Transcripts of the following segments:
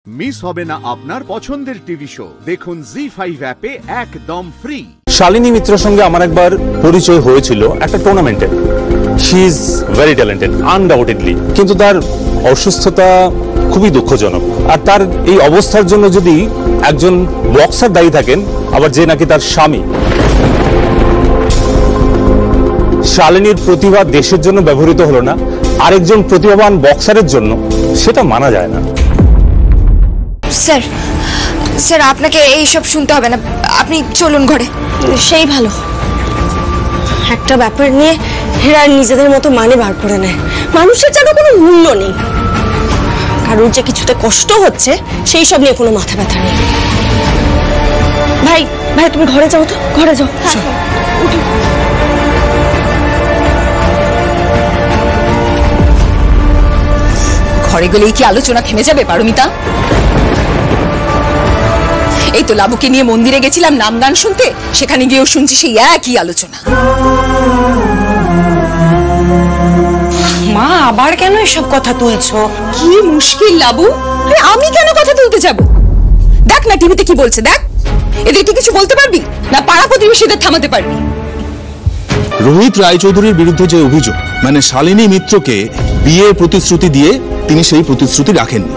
Miss হবে না আপনার পছন্দের টিভি শো। দেখুন জি5 অ্যাপে একদম ফ্রি। শালিনী মিত্রের সঙ্গে আমার একবার পরিচয় হয়েছিল একটা টুর্নামেন্টে। She is very talented undoubtedly, কিন্তু তার অসুস্থতা খুবই দুঃখজনক। আর তার এই অবস্থার জন্য যদি একজন বক্সার দায়ী থাকেন, আবার যে নাকি তার স্বামী, শালিনীর প্রতিভা দেশের জন্য ব্যবহৃত হলো না আরেকজন প্রতিভাবান বক্সারের জন্য, সেটা মানা যায় না। স্যার স্যার আপনাকে এইসব শুনতে হবে না, আপনি চলুন ঘরে। সেই ভালো, একটা ব্যাপার নিয়ে হেরা নিজেদের মতো মানে বার করে নেয়। মানুষের যেন কোনো মূল্য নেই, কারোর যে কিছুতে কষ্ট হচ্ছে সেই সব নিয়ে কোনো মাথা ব্যথা নেই। ভাই ভাই তুমি ঘরে যাও তো, ঘরে যাও। ঘরে গেলেই কি আলোচনা থেমে যাবে পারমিতা? এই তো লাবুকে নিয়ে মন্দিরে গেছিলাম নাম গান শুনতে, সেখানে গিয়েও শুনছি সেই একই আলোচনা। মা আবার কেন এসব কথা তুলছো? কি মুশকিল লাবু, আমি কেন কথা তুলতে যাব? দেখ না টিভিতে কি বলছে, দেখ। এদের কি কিছু বলতে পারবি না? পাড়া প্রতিবেশীদের থামাতে পারবি? রোহিত রায়চৌধুরীর বিরুদ্ধে যে অভিযোগ, মানে শালিনী মিত্রকে বিয়ের প্রতিশ্রুতি দিয়ে তিনি সেই প্রতিশ্রুতি রাখেননি,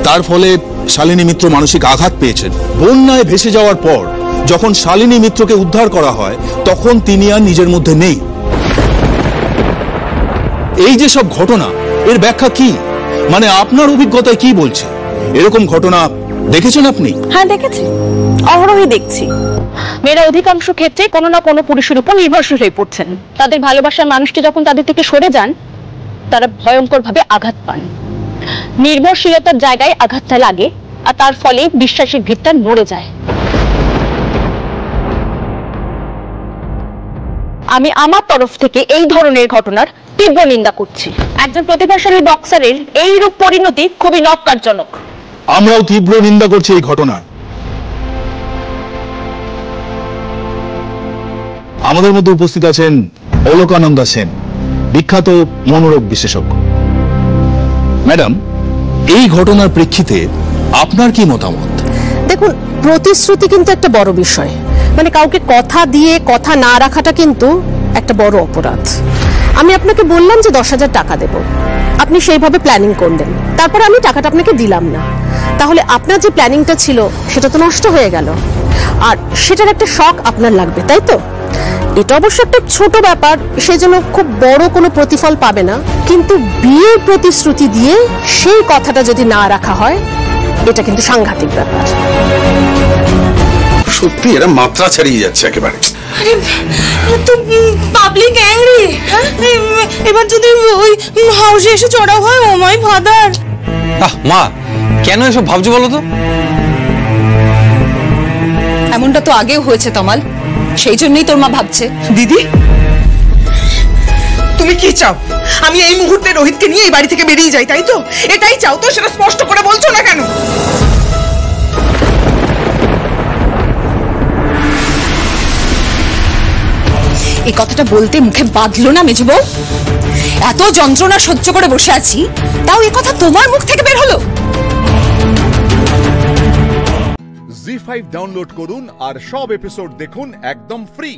তার ফলে শালিনী মিত্র মানসিক আঘাত পেয়েছেন। বন্যায় ভেসে যাওয়ার পর যখন শালিনী মিত্রকে উদ্ধার করা হয়, তখন তিনি আর নিজের মধ্যে নেই। এই যে সব ঘটনা, এর ব্যাখ্যা কি? মানে আপনার অভিজ্ঞতায় কি বলছে? এরকম ঘটনা দেখেছেন আপনি? হ্যাঁ দেখেছি, অহরহই দেখছি। মেয়েরা অধিকাংশ ক্ষেত্রে কোনো না কোনো পুরুষের উপর নির্ভরশীল হয়ে পড়ছেন। তাদের ভালোবাসার মানুষটি যখন তাদের থেকে সরে যান, তারা ভয়ঙ্করভাবে আঘাত পান। নির্ভরশীলতার জায়গায় আঘাতটা লাগে, আর তার ফলে বিশ্বাসের ভিতটা নড়ে যায়। আমি আমার তরফ থেকে এই ধরনের ঘটনার তীব্র নিন্দা করছি। একজন প্রতিভাশালী বক্সারের এই রূপ পরিণতি খুবই নক্কারজনক। আমরাও তীব্র নিন্দা করছি এই ঘটনা। আমাদের মধ্যে উপস্থিত আছেন অলোকানন্দা সেন, বিখ্যাত মনোরোগ বিশেষজ্ঞ। ম্যাডাম, এই ঘটনার প্রেক্ষিতে আপনার কি মতামত? দেখুন, প্রতিশ্রুতি কিন্তু একটা বড় বিষয়। মানে কাউকে কথা দিয়ে কথা না রাখাটা কিন্তু একটা বড় অপরাধ। আমি আপনাকে বললাম যে 10,000 টাকা দেব, আপনি সেইভাবে প্ল্যানিং করলেন, তারপর আমি টাকাটা আপনাকে দিলাম না, তাহলে আপনার যে প্ল্যানিংটা ছিল সেটা তো নষ্ট হয়ে গেল, আর সেটার একটা শক আপনার লাগবে, তাই তো? এটা অবশ্য একটা ছোট ব্যাপার, সেই জন্য খুব বড় কোনো প্রতিফল পাবে না, কিন্তু বিয়ের প্রতিশ্রুতি দিয়ে সেই কথাটা যদি না রাখা হয়, এটা কিন্তু সাংঘাতিক ব্যাপার। সত্যি এরা মাত্রা ছাড়িয়ে যাচ্ছে একেবারে। পাবলিক অ্যাংরি, এবার যদি ওই হাউসে এসে চড়াও হয়, ও মাই ফাদার। মা কেন এসব ভাবছো বলো তো? এমনটা তো আগেও হয়েছে তমাল, সেই জন্যই তোর মা ভাবছে। দিদি তুমি কি চাও? আমি এই মুহূর্তে রোহিতকে নিয়ে এই বাড়ি থেকে বেরিয়ে যাই, তাই তো? এটাই চাও তো? সেটা স্পষ্ট করে বলছো না কেন? এই কথাটা বলতে মুখে বাঁধলো না মেজো বউ? এত যন্ত্রণা সহ্য করে বসে আছি, তাও এই কথা তোমার মুখ থেকে বের হলো? জি5 ডাউনলোড করুন আর সব এপিসোড দেখুন একদম ফ্রি।